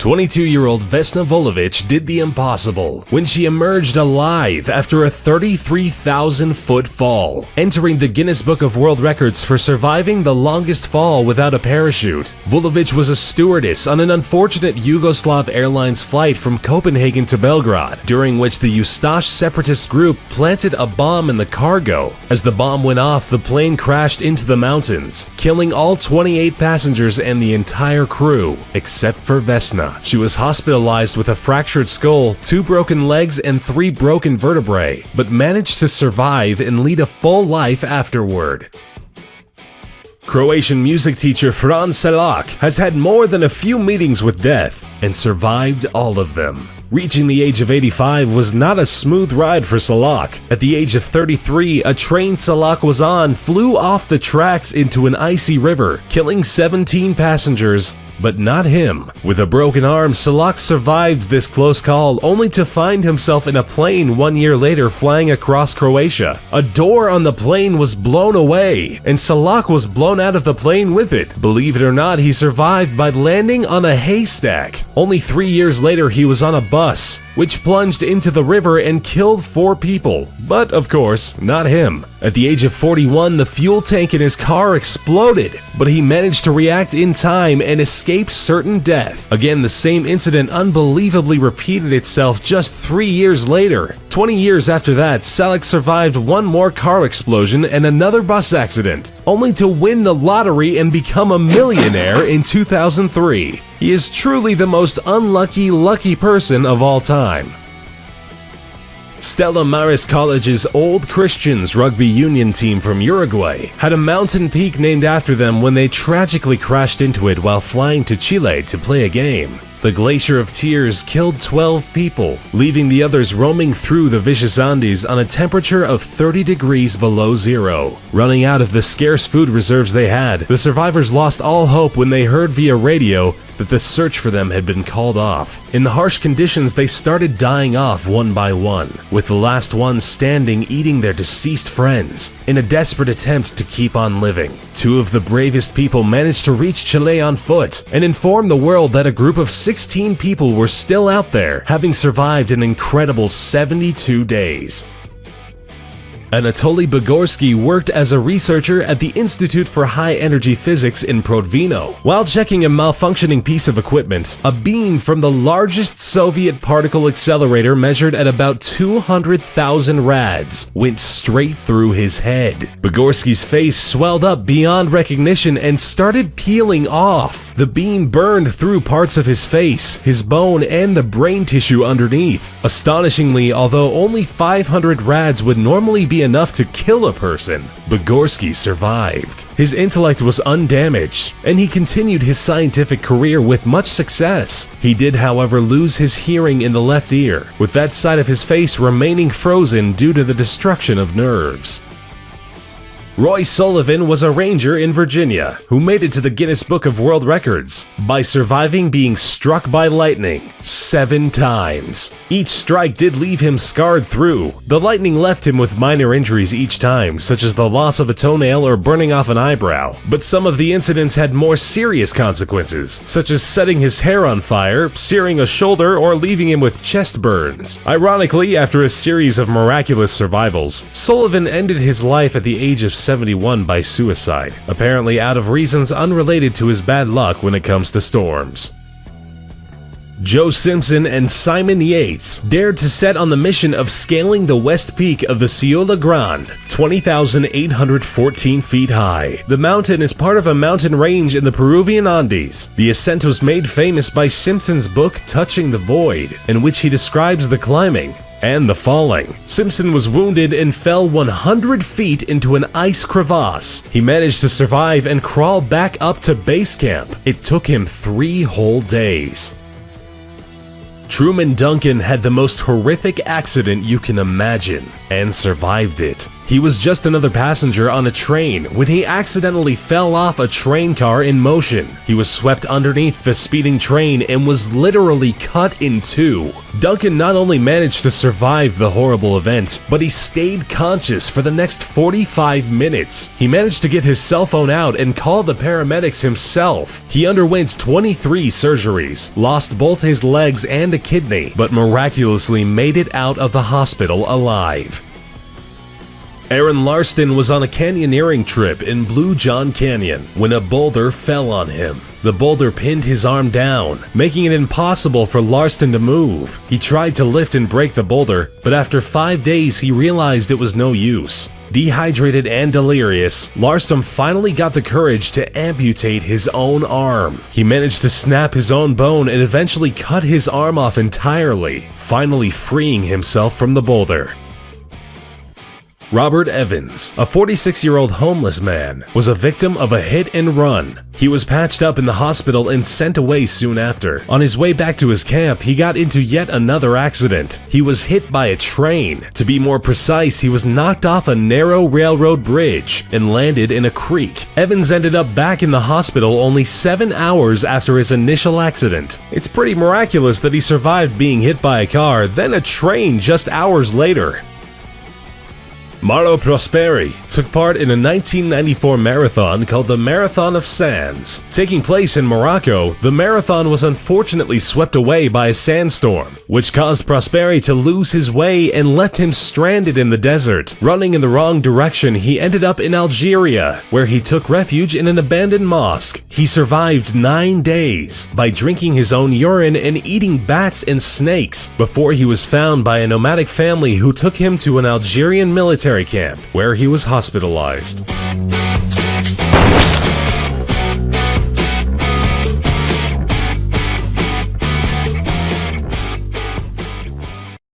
22-year-old Vesna Vulović did the impossible when she emerged alive after a 33,000-foot fall, entering the Guinness Book of World Records for surviving the longest fall without a parachute. Vulović was a stewardess on an unfortunate Yugoslav Airlines flight from Copenhagen to Belgrade, during which the Ustash separatist group planted a bomb in the cargo. As the bomb went off, the plane crashed into the mountains, killing all 28 passengers and the entire crew, except for Vesna. She was hospitalized with a fractured skull, 2 broken legs, and 3 broken vertebrae, but managed to survive and lead a full life afterward. Croatian music teacher Fran Selak has had more than a few meetings with death and survived all of them. Reaching the age of 85 was not a smooth ride for Selak. At the age of 33, a train Selak was on flew off the tracks into an icy river, killing 17 passengers, but not him. With a broken arm, Selak survived this close call, only to find himself in a plane 1 year later flying across Croatia. A door on the plane was blown away, and Selak was blown out of the plane with it. Believe it or not, he survived by landing on a haystack. Only 3 years later, he was on a bus, which plunged into the river and killed 4 people. But, of course, not him. At the age of 41, the fuel tank in his car exploded, but he managed to react in time and escape certain death. Again, the same incident unbelievably repeated itself just 3 years later. 20 years after that, Selak survived 1 more car explosion and another bus accident, only to win the lottery and become a millionaire in 2003. He is truly the most unlucky, lucky person of all time. Stella Maris College's Old Christians rugby union team from Uruguay had a mountain peak named after them when they tragically crashed into it while flying to Chile to play a game. The Glacier of Tears killed 12 people, leaving the others roaming through the vicious Andes on a temperature of 30 degrees below zero. Running out of the scarce food reserves they had, the survivors lost all hope when they heard via radio that the search for them had been called off. In the harsh conditions, they started dying off one by one, with the last ones standing eating their deceased friends, in a desperate attempt to keep on living. 2 of the bravest people managed to reach Chile on foot and inform the world that a group of 16 people were still out there, having survived an incredible 72 days. Anatoly Bugorsky worked as a researcher at the Institute for High Energy Physics in Prodvino. While checking a malfunctioning piece of equipment, a beam from the largest Soviet particle accelerator measured at about 200,000 rads went straight through his head. Bugorsky's face swelled up beyond recognition and started peeling off. The beam burned through parts of his face, his bone, and the brain tissue underneath. Astonishingly, although only 500 rads would normally be enough to kill a person, Bugorsky survived. His intellect was undamaged, and he continued his scientific career with much success. He did, however, lose his hearing in the left ear, with that side of his face remaining frozen due to the destruction of nerves. Roy Sullivan was a ranger in Virginia who made it to the Guinness Book of World Records by surviving being struck by lightning 7 times. Each strike did leave him scarred through. The lightning left him with minor injuries each time, such as the loss of a toenail or burning off an eyebrow. But some of the incidents had more serious consequences, such as setting his hair on fire, searing a shoulder, or leaving him with chest burns. Ironically, after a series of miraculous survivals, Sullivan ended his life at the age of 71 by suicide, apparently out of reasons unrelated to his bad luck when it comes to storms. Joe Simpson and Simon Yates dared to set on the mission of scaling the west peak of the Ciudad Grande, 20,814 feet high. The mountain is part of a mountain range in the Peruvian Andes. The ascent was made famous by Simpson's book Touching the Void, in which he describes the climbing and the falling. Simpson was wounded and fell 100 feet into an ice crevasse. He managed to survive and crawl back up to base camp. It took him 3 whole days. Truman Duncan had the most horrific accident you can imagine. and survived it. He was just another passenger on a train when he accidentally fell off a train car in motion. He was swept underneath the speeding train and was literally cut in two. Duncan not only managed to survive the horrible event, but he stayed conscious for the next 45 minutes. He managed to get his cell phone out and call the paramedics himself. He underwent 23 surgeries, lost both his legs and a kidney, but miraculously made it out of the hospital alive. Aaron Larston was on a canyoneering trip in Blue John Canyon when a boulder fell on him. The boulder pinned his arm down, making it impossible for Larston to move. He tried to lift and break the boulder, but after 5 days he realized it was no use. Dehydrated and delirious, Larston finally got the courage to amputate his own arm. He managed to snap his own bone and eventually cut his arm off entirely, finally freeing himself from the boulder. Robert Evans, a 46-year-old homeless man, was a victim of a hit and run. He was patched up in the hospital and sent away soon after. On his way back to his camp, he got into yet another accident. He was hit by a train. To be more precise, he was knocked off a narrow railroad bridge and landed in a creek. Evans ended up back in the hospital only 7 hours after his initial accident. It's pretty miraculous that he survived being hit by a car, then a train just hours later. Mauro Prosperi took part in a 1994 marathon called the Marathon of Sands. Taking place in Morocco, the marathon was unfortunately swept away by a sandstorm, which caused Prosperi to lose his way and left him stranded in the desert. Running in the wrong direction, he ended up in Algeria, where he took refuge in an abandoned mosque. He survived 9 days by drinking his own urine and eating bats and snakes before he was found by a nomadic family who took him to an Algerian military camp where he was hospitalized.